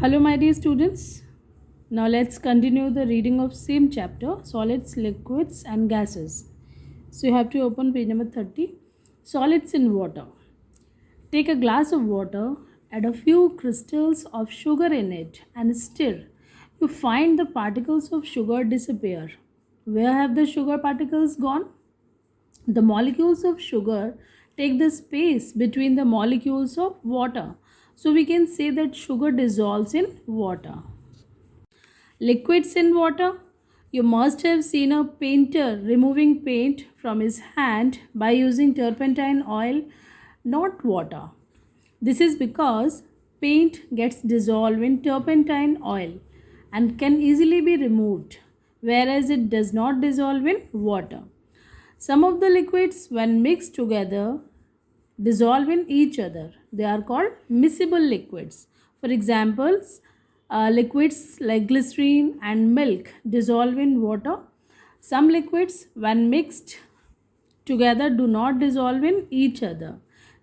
Hello, my dear students. Now let's continue the reading of same chapter, solids, liquids, and gases. So you have to open page number 30. Solids in water. Take a glass of water, add a few crystals of sugar in it, and stir. You find the particles of sugar disappear. Where have the sugar particles gone? The molecules of sugar take the space between the molecules of water. So we can say that sugar dissolves in water. Liquids in water. You must have seen a painter removing paint from his hand by using turpentine oil, not water. This is because paint gets dissolved in turpentine oil and can easily be removed, whereas it does not dissolve in water. Some of the liquids, when mixed together, dissolve in each other. They are called miscible liquids. For example, liquids like glycerine and milk dissolve in water. Some liquids, when mixed together, do not dissolve in each other.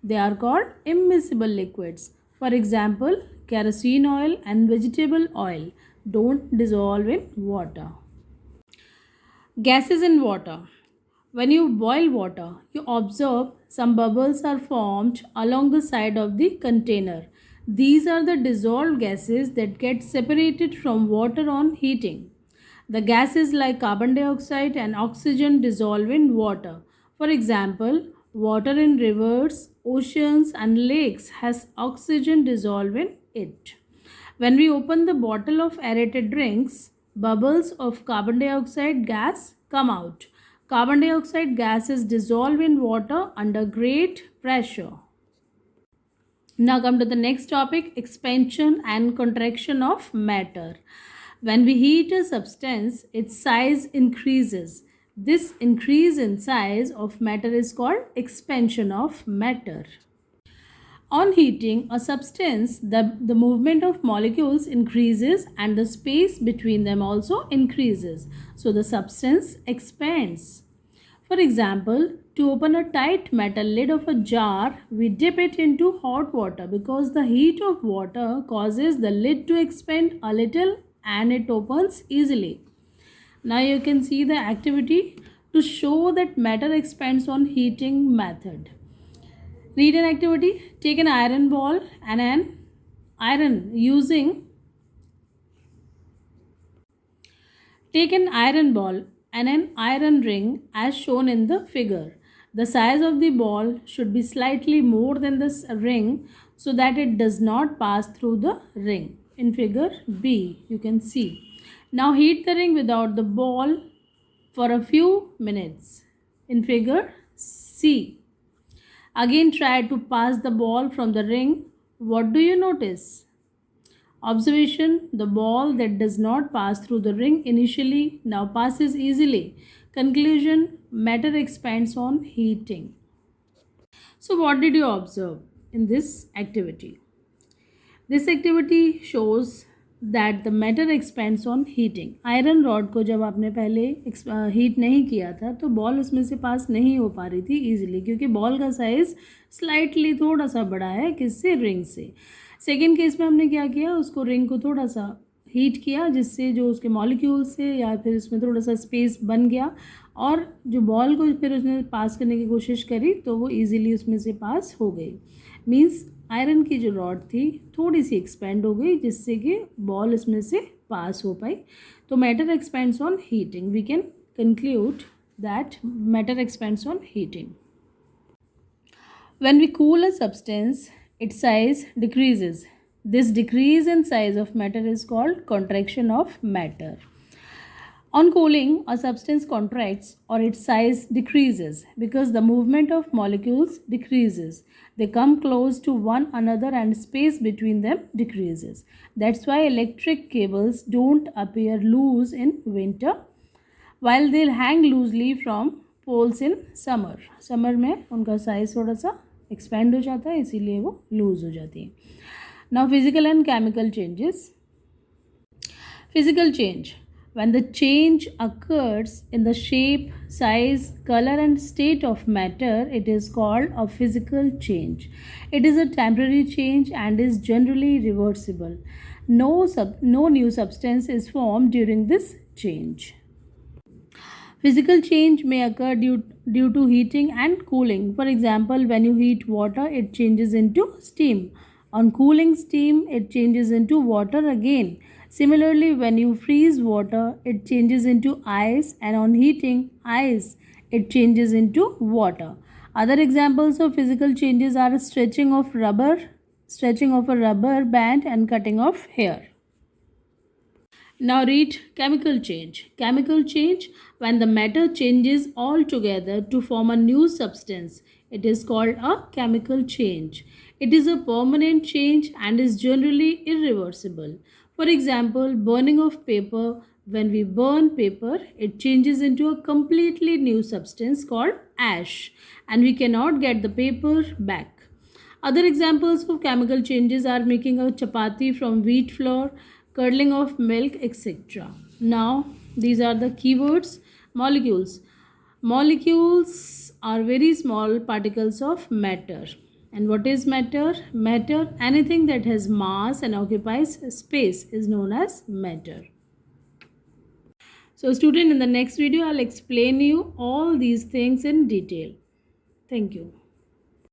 They are called immiscible liquids. For example, kerosene oil and vegetable oil don't dissolve in water. Gases in water. When you boil water, you observe some bubbles are formed along the side of the container. These are the dissolved gases that get separated from water on heating. The gases like carbon dioxide and oxygen dissolve in water. For example, water in rivers, oceans, and lakes has oxygen dissolved in it. When we open the bottle of aerated drinks, bubbles of carbon dioxide gas come out. Carbon dioxide gas is dissolved in water under great pressure. Now come to the next topic, expansion and contraction of matter. When we heat a substance, its size increases. This increase in size of matter is called expansion of matter. On heating a substance, the movement of molecules increases and the space between them also increases. So the substance expands. For example, to open a tight metal lid of a jar, we dip it into hot water because the heat of water causes the lid to expand a little and it opens easily. Now you can see the activity to show that matter expands on heating method. Read an activity. Take an iron ball and an iron using Take an iron ball and an iron ring as shown in the figure. The size of the ball should be slightly more than this ring so that it does not pass through the ring. In figure B, you can see. Now heat the ring without the ball for a few minutes. In figure C. Again try to pass the ball from the ring. What do you notice? Observation, the ball that does not pass through the ring initially now passes easily. Conclusion, matter expands on heating. So what did you observe in this activity? This activity shows that the matter expands on heating. Iron rod को जब आपने पहले heat नहीं किया था तो ball उसमें से पास नहीं हो पा रही थी इजीली क्योंकि बॉल का साइज स्लाइटली थोड़ा सा बड़ा है किससे रिंग से. सेकेंड केस में हमने क्या किया उसको रिंग को थोड़ा सा हीट किया जिससे जो उसके मॉलिक्यूल्स से या फिर उसमें थोड़ा सा स्पेस बन गया और जो बॉल को फिर उसने पास करने की कोशिश करी तो वो ईजिली उसमें से पास हो गई. मीन्स आयरन की जो रॉड थी थोड़ी सी एक्सपेंड हो गई जिससे कि बॉल इसमें से पास हो पाई. तो matter expands on heating. We can conclude that matter expands on heating. When we cool a substance, its size decreases. This decrease in size of matter is called contraction of matter. On cooling, a substance contracts or its size decreases because the movement of molecules decreases. They come close to one another and space between them decreases. That's why electric cables don't appear loose in winter while they'll hang loosely from poles in summer. Summer में उनका size थोड़ा सा expand हो जाता है इसीलिए वो loose हो जाती है. Now physical and chemical changes. Physical change. When the change occurs in the shape, size, color and state of matter, it is called a physical change. It is a temporary change and is generally reversible. No new substance is formed during this change. Physical change may occur due to heating and cooling. For example, when you heat water, it changes into steam. On cooling steam, it changes into water again. Similarly, when you freeze water, it changes into ice, and on heating ice, it changes into water. Other examples of physical changes are stretching of a rubber band, and cutting of hair. Now read chemical change. Chemical change, when the matter changes altogether to form a new substance. It is called a chemical change. It is a permanent change and is generally irreversible. For example, burning of paper. When we burn paper, it changes into a completely new substance called ash, and we cannot get the paper back. Other examples of chemical changes are making a chapati from wheat flour, curdling of milk, etc. Now, these are the keywords. Molecules. Molecules are very small particles of matter. And what is matter? Matter, anything that has mass and occupies space, is known as matter. So, student, in the next video, I'll explain you all these things in detail. Thank you.